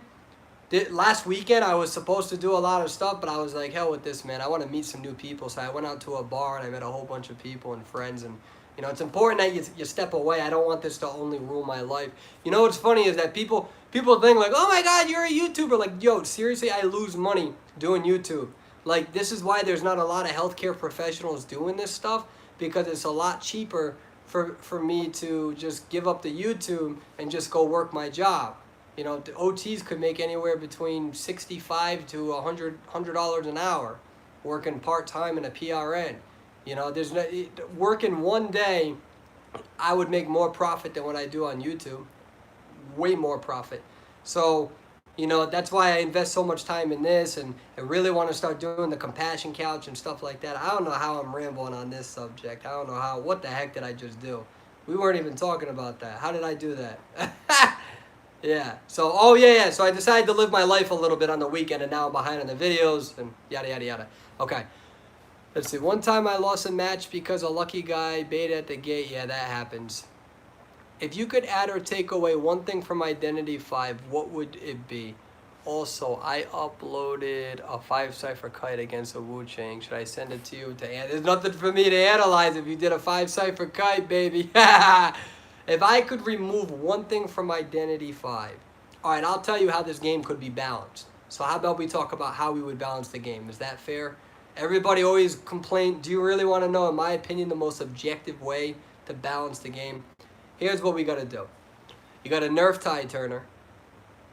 last weekend, I was supposed to do a lot of stuff, but I was like, hell with this, man. I want to meet some new people. So I went out to a bar and I met a whole bunch of people and friends. And, you know, it's important that you step away. I don't want this to only rule my life. You know what's funny is that people think like, oh my God, you're a YouTuber. Like, yo, seriously, I lose money doing YouTube. Like, this is why there's not a lot of healthcare professionals doing this stuff, because it's a lot cheaper for me to just give up the YouTube and just go work my job. You know, the OTs could make anywhere between $65 to $100 an hour working part-time in a PRN. You know, there's no, working one day, I would make more profit than what I do on YouTube. Way more profit. So, you know, that's why I invest so much time in this, and I really want to start doing the Compassion Couch and stuff like that. I don't know how I'm rambling on this subject. I don't know how, what the heck did I just do? We weren't even talking about that. How did I do that? Yeah, so, oh yeah, so I decided to live my life a little bit on the weekend, and now I'm behind on the videos, and yada, yada, yada. Okay, let's see. One time I lost a match because a Lucky Guy bait at the gate. Yeah, that happens. If you could add or take away one thing from Identity 5, what would it be? Also, I uploaded a 5-cipher kite against a Wu Chang. Should I send it to you to add? There's nothing for me to analyze if you did a 5-cipher kite, baby. If I could remove one thing from Identity 5, all right, I'll tell you how this game could be balanced. So how about we talk about how we would balance the game? Is that fair? Everybody always complain. Do you really want to know, in my opinion, the most objective way to balance the game? Here's what we got to do. You got to nerf Tide Turner.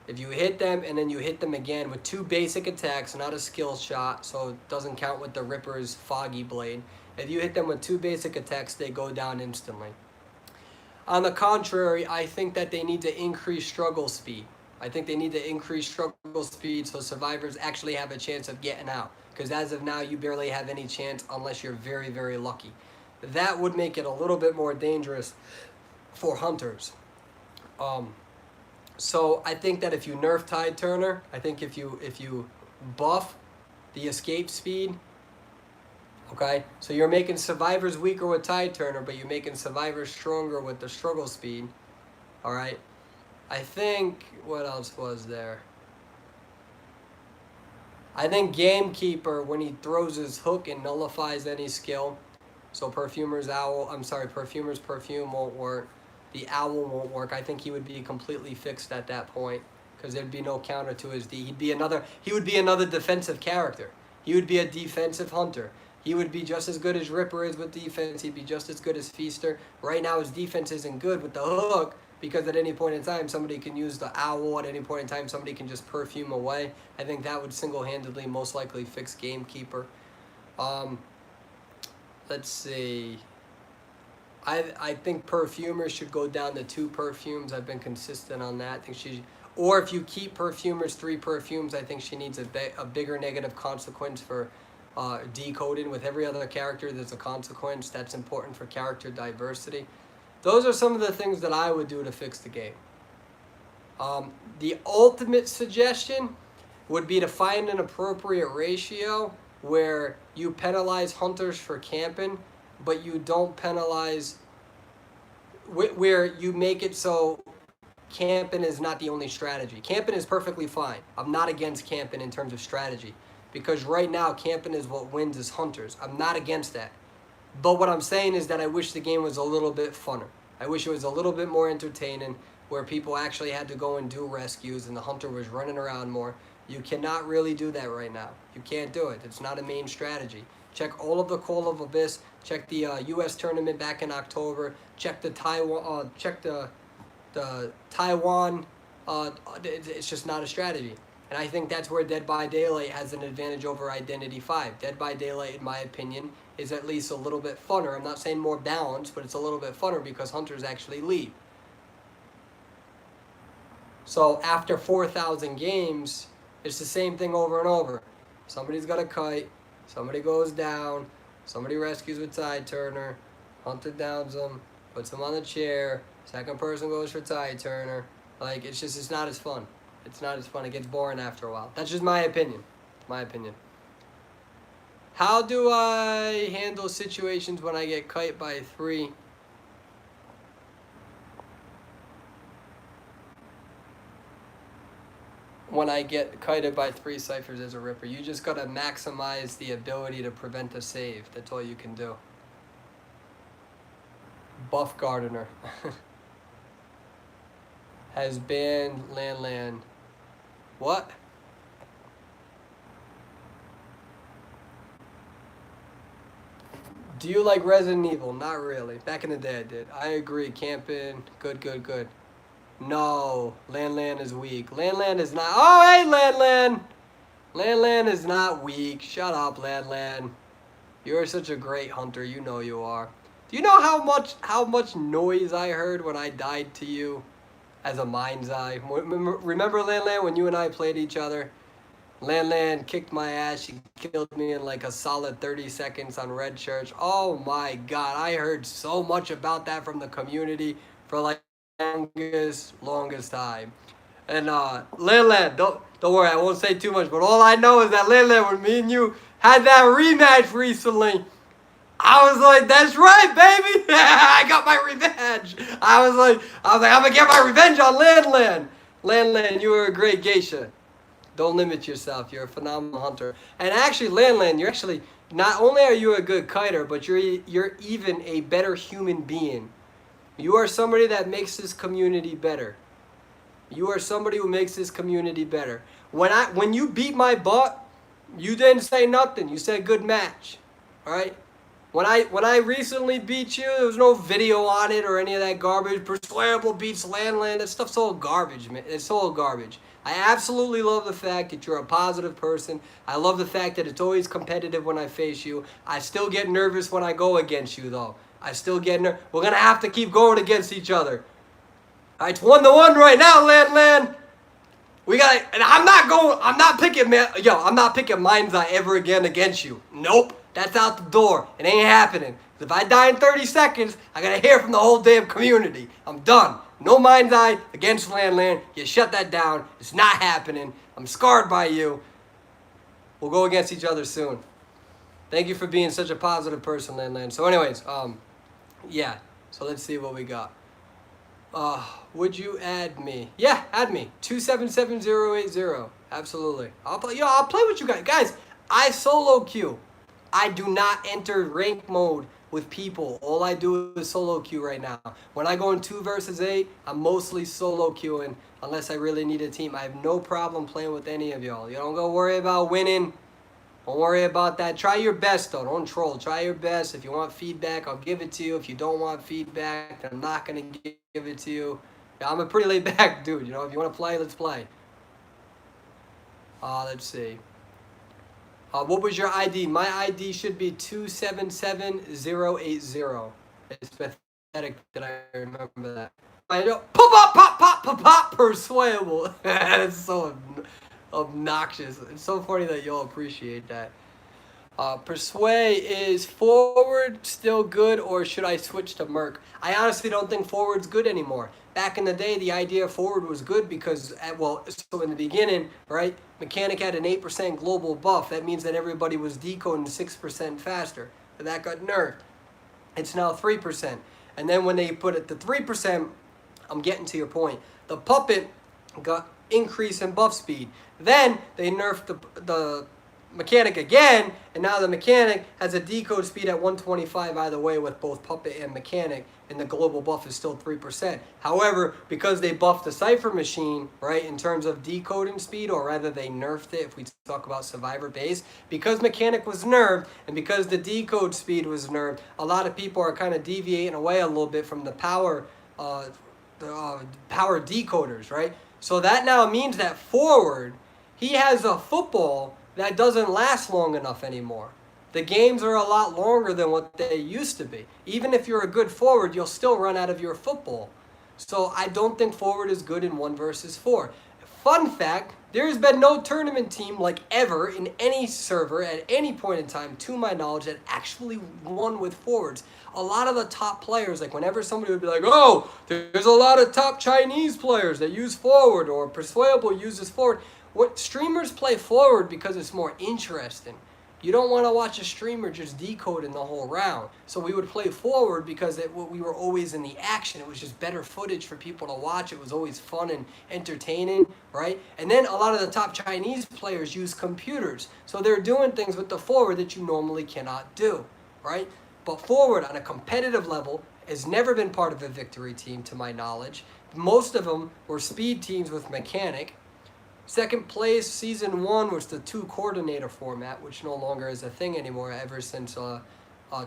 If you hit them and then you hit them again with 2 basic attacks, not a skill shot, so it doesn't count with the Ripper's Foggy Blade. If you hit them with 2 basic attacks, they go down instantly. On the contrary, I think that they need to increase struggle speed. I think they need to increase struggle speed so survivors actually have a chance of getting out. Because as of now, you barely have any chance unless you're very, very lucky. that would make it a little bit more dangerous for hunters. So I think that if you nerf Tide Turner, I think if you buff the escape speed, okay, so you're making survivors weaker with Tide Turner, but you're making survivors stronger with the struggle speed. All right, I think, what else was there? I think Gamekeeper, when he throws his hook, it nullifies any skill. So Perfumer's Perfume won't work. The Owl won't work. I think he would be completely fixed at that point because there'd be no counter to his D. He would be another defensive character. He would be a defensive hunter. He would be just as good as Ripper is with defense. He'd be just as good as Feaster. Right now his defense isn't good with the hook because at any point in time somebody can use the Owl. At any point in time somebody can just perfume away. I think that would single-handedly most likely fix Gamekeeper. Let's see. I think Perfumer should go down to 2 perfumes. I've been consistent on that. I think she, or if you keep Perfumers 3 perfumes, I think she needs a bigger negative consequence for decoding. With every other character, there's a consequence. That's important for character diversity. Those are some of the things that I would do to fix the game. The ultimate suggestion would be to find an appropriate ratio where you penalize hunters for camping, but you don't penalize, where you make it so camping is not the only strategy. Camping is perfectly fine. I'm not against camping in terms of strategy, because right now camping is what wins as hunters. I'm not against that. But what I'm saying is that I wish the game was a little bit funner. I wish it was a little bit more entertaining, where people actually had to go and do rescues and the hunter was running around more. You cannot really do that right now. You can't do it. It's not a main strategy. Check all of the Call of Abyss. Check the U.S. tournament back in October. Check the Taiwan. The Taiwan. It's just not a strategy. And I think that's where Dead by Daylight has an advantage over Identity 5. Dead by Daylight, in my opinion, is at least a little bit funner. I'm not saying more balanced, but it's a little bit funner because hunters actually leave. So after 4,000 games, it's the same thing over and over. Somebody's got a kite. Somebody goes down. Somebody rescues with Tide Turner. Hunter downs them. Puts them on the chair. Second person goes for Tide Turner. Like, it's not as fun. It's not as fun. It gets boring after a while. That's just my opinion. My opinion. How do I handle situations when I get kite by 3? When I get kited by 3 ciphers as a Ripper, you just gotta maximize the ability to prevent a save. That's all you can do. Buff Gardener has banned Lan. What? Do you like Resident Evil? Not really. Back in the day I did. I agree. Camping. Good. No. Lan is weak. Lan is not. Oh, hey, Lan. Lan is not weak. Shut up, Lan. You're such a great hunter. You know you are. Do you know how much noise I heard when I died to you as a mind's eye? Remember, Lan, when you and I played each other? Lan kicked my ass. She killed me in like a solid 30 seconds on Red Church. Oh my God. I heard so much about that from the community for like longest time. And Lan, don't worry, I won't say too much, but all I know is that Lan, when me and you had that rematch recently, I was like, that's right, baby. I got my revenge. I was like, I'm gonna get my revenge on Lan. Lan, you were a great geisha. Don't limit yourself. You're a phenomenal hunter. And actually, Lan, you're actually, not only are you a good kiter, but you're even a better human being. You are somebody that makes this community better. You are somebody who makes this community better. When you beat my butt, you didn't say nothing. You said good match. All right? When I recently beat you, there was no video on it or any of that garbage. Persuadable beats Lan. That stuff's all garbage, man. It's all garbage. I absolutely love the fact that you're a positive person. I love the fact that it's always competitive when I face you. I still get nervous when I go against you, though. I still get nervous. We're going to have to keep going against each other. All right, it's 1-1 right now, Lan. We got to, and I'm not picking Mind's Eye ever again against you. Nope. That's out the door. It ain't happening. If I die in 30 seconds, I gotta hear from the whole damn community. I'm done. No mind's eye against Landland. You shut that down. It's not happening. I'm scarred by you. We'll go against each other soon. Thank you for being such a positive person, Landland. So anyways, yeah. So let's see what we got. Would you add me? Yeah, add me. 277080. Absolutely. I'll play with you guys. Guys, I solo queue. I do not enter rank mode with people. All I do is solo queue right now. When I go in 2 versus 8, I'm mostly solo queuing unless I really need a team. I have no problem playing with any of y'all. You don't go worry about winning. Don't worry about that. Try your best, though. Don't troll. Try your best. If you want feedback, I'll give it to you. If you don't want feedback, I'm not going to give it to you. Yeah, I'm a pretty laid-back dude. You know, if you want to play, let's play. Let's see. What was your ID? My ID should be 277080. It's pathetic that I remember that. I know. Pop, persuadable. That's so obnoxious. It's so funny that you'll appreciate that. Persuade, is forward still good, or should I switch to Merc? I honestly don't think forward's good anymore. Back in the day, the idea of forward was good because, so in the beginning, right, Mechanic had an 8% global buff. That means that everybody was decoding 6% faster. But that got nerfed. It's now 3%. And then when they put it to 3%, I'm getting to your point. The puppet got increase in buff speed. Then they nerfed the Mechanic again, and now the Mechanic has a decode speed at 125 either way with both puppet and Mechanic, and the global buff is still 3%. However, because they buffed the Cypher machine, right, in terms of decoding speed, or rather they nerfed it if we talk about Survivor base, because Mechanic was nerfed and because the decode speed was nerfed, a lot of people are kind of deviating away a little bit from the power decoders, right? So that now means that forward, he has a football that doesn't last long enough anymore. The games are a lot longer than what they used to be. Even if you're a good forward, you'll still run out of your football. So I don't think forward is good in 1 versus 4. Fun fact, there's been no tournament team like ever in any server at any point in time, to my knowledge, that actually won with forwards. A lot of the top players, like whenever somebody would be like, oh, there's a lot of top Chinese players that use forward, or Persuadable uses forward. What streamers play forward because it's more interesting. You don't want to watch a streamer just decoding the whole round. So we would play forward because we were always in the action. It was just better footage for people to watch. It was always fun and entertaining, right? And then a lot of the top Chinese players use computers. So they're doing things with the forward that you normally cannot do, right? But forward on a competitive level has never been part of a victory team, to my knowledge. Most of them were speed teams with Mechanic. Second place, Season 1, was the 2 coordinator format, which no longer is a thing anymore ever since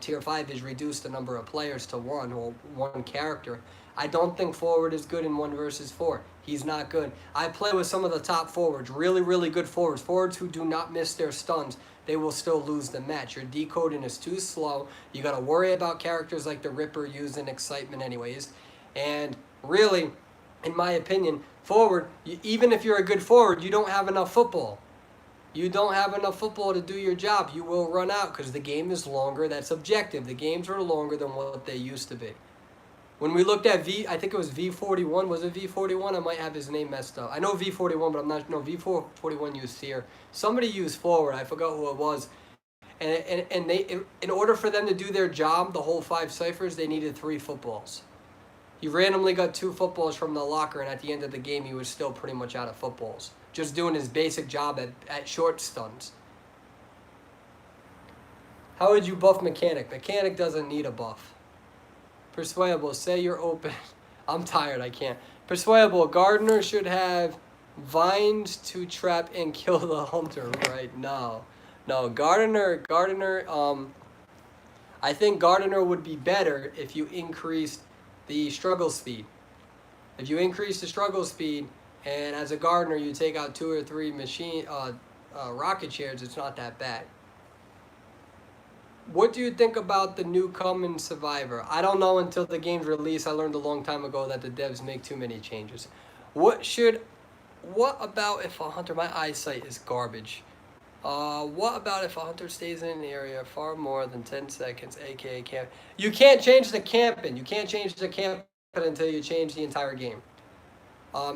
Tier 5 has reduced the number of players to 1, or 1 character. I don't think forward is good in 1 versus 4. He's not good. I play with some of the top forwards, really, really good forwards. Forwards who do not miss their stuns. They will still lose the match. Your decoding is too slow. You got to worry about characters like the Ripper using excitement anyways. And really, in my opinion, forward, even if you're a good forward, you don't have enough football. You don't have enough football to do your job. You will run out because the game is longer. That's objective. The games are longer than what they used to be. When we looked at I think it was V41. Was it V41? I might have his name messed up. I know V41, but I'm not. No, V41 used Seer. Somebody used forward. I forgot who it was. And they, in order for them to do their job, the whole 5 ciphers, they needed 3 footballs. He randomly got 2 footballs from the locker, and at the end of the game, he was still pretty much out of footballs. Just doing his basic job at short stuns. How would you buff Mechanic? Mechanic doesn't need a buff. Persuadable, say you're open. I'm tired, I can't. Persuadable, Gardener should have vines to trap and kill the hunter, right? No, Gardener, I think Gardener would be better if you increased the struggle speed. If you increase the struggle speed, and as a Gardener you take out 2 or 3 rocket shares, it's not that bad. What do you think about the new common Survivor? I don't know until the game's release. I learned a long time ago that the devs make too many changes. What about if a hunter, my eyesight is garbage. What about if a hunter stays in an area far more than 10 seconds, aka camp? You can't change the camping. You can't change the camping until you change the entire game.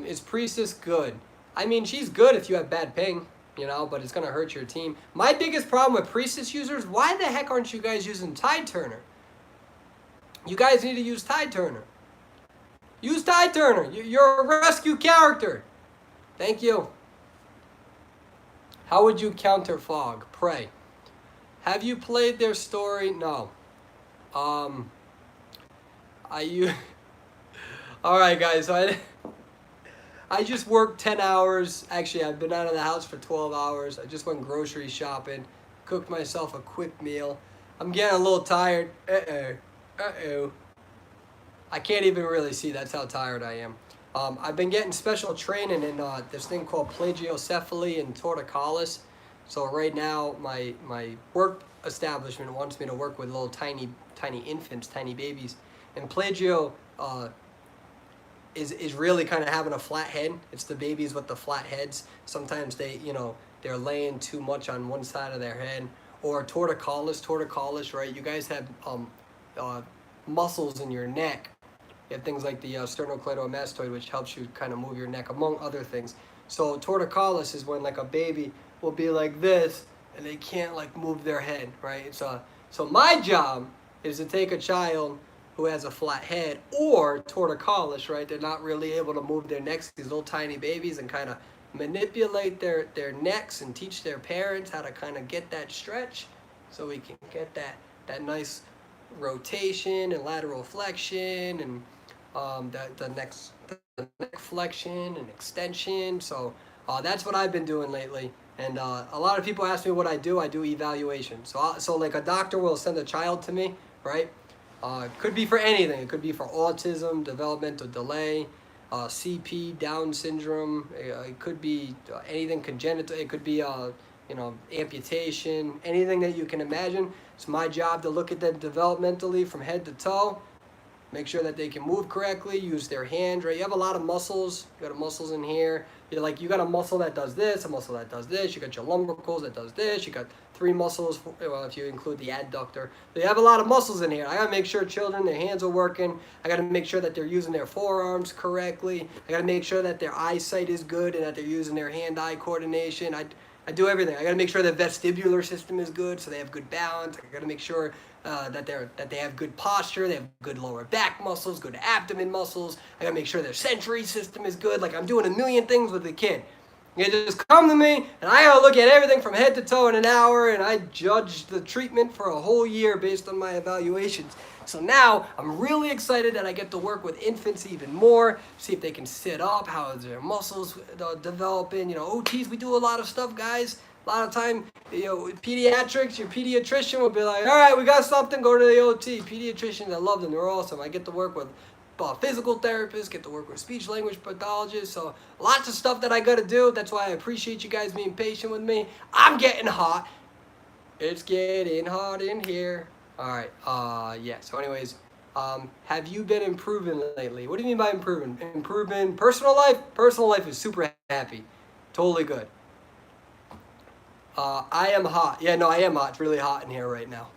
Is Priestess good? I mean, she's good if you have bad ping, but it's going to hurt your team. My biggest problem with Priestess users, why the heck aren't you guys using Tide Turner? You guys need to use Tide Turner. Use Tide Turner. You're a rescue character. Thank you. How would you counter fog? Pray. Have you played their story? No. You. All right, guys. So I just worked 10 hours. Actually, I've been out of the house for 12 hours. I just went grocery shopping, cooked myself a quick meal. I'm getting a little tired. Uh-oh. I can't even really see. That's how tired I am. I've been getting special training in this thing called plagiocephaly and torticollis. So right now, my work establishment wants me to work with little tiny infants, tiny babies. And plagio is really kind of having a flat head. It's the babies with the flat heads. Sometimes they're laying too much on one side of their head. Or torticollis, right? You guys have muscles in your neck. You have things like the sternocleidomastoid, which helps you kind of move your neck, among other things. So torticollis is when like a baby will be like this, and they can't like move their head, right? So my job is to take a child who has a flat head or torticollis, right? They're not really able to move their necks, these little tiny babies, and kind of manipulate their necks and teach their parents how to kind of get that stretch so we can get that nice rotation and lateral flexion and the neck flexion and extension. So that's what I've been doing lately. And a lot of people ask me what I do. I do evaluation. So like a doctor will send a child to me, right? It could be for anything. It could be for autism, developmental delay, CP, Down syndrome. It could be anything congenital. It could be amputation, anything that you can imagine. It's my job to look at them developmentally from head to toe, make sure that they can move correctly, use their hands, right? You have a lot of muscles. You got muscles in here. You got a muscle that does this, a muscle that does this. You got your lumbricals that does this. You got 3 muscles, if you include the adductor. So you have a lot of muscles in here. I got to make sure children, their hands are working. I got to make sure that they're using their forearms correctly. I got to make sure that their eyesight is good and that they're using their hand-eye coordination. I do everything. I got to make sure the vestibular system is good, so they have good balance. I got to make sure that they have good posture. They have good lower back muscles, good abdomen muscles. I got to make sure their sensory system is good. Like I'm doing a million things with the kid. You just come to me, and I got to look at everything from head to toe in an hour, and I judge the treatment for a whole year based on my evaluations. So now I'm really excited that I get to work with infants even more, see if they can sit up, how is their muscles developing. OTs, we do a lot of stuff, guys. A lot of time, pediatrics, your pediatrician will be like, all right, we got something, go to the OT. Pediatricians, I love them, they're awesome. I get to work with physical therapists, get to work with speech language pathologists, so lots of stuff that I got to do. That's why I appreciate you guys being patient with me. I'm getting hot. It's getting hot in here. All right, yeah, so anyways, have you been improving lately? What do you mean by improving? Improving personal life? Personal life is super happy. Totally good. I am hot. Yeah, no, I am hot. It's really hot in here right now.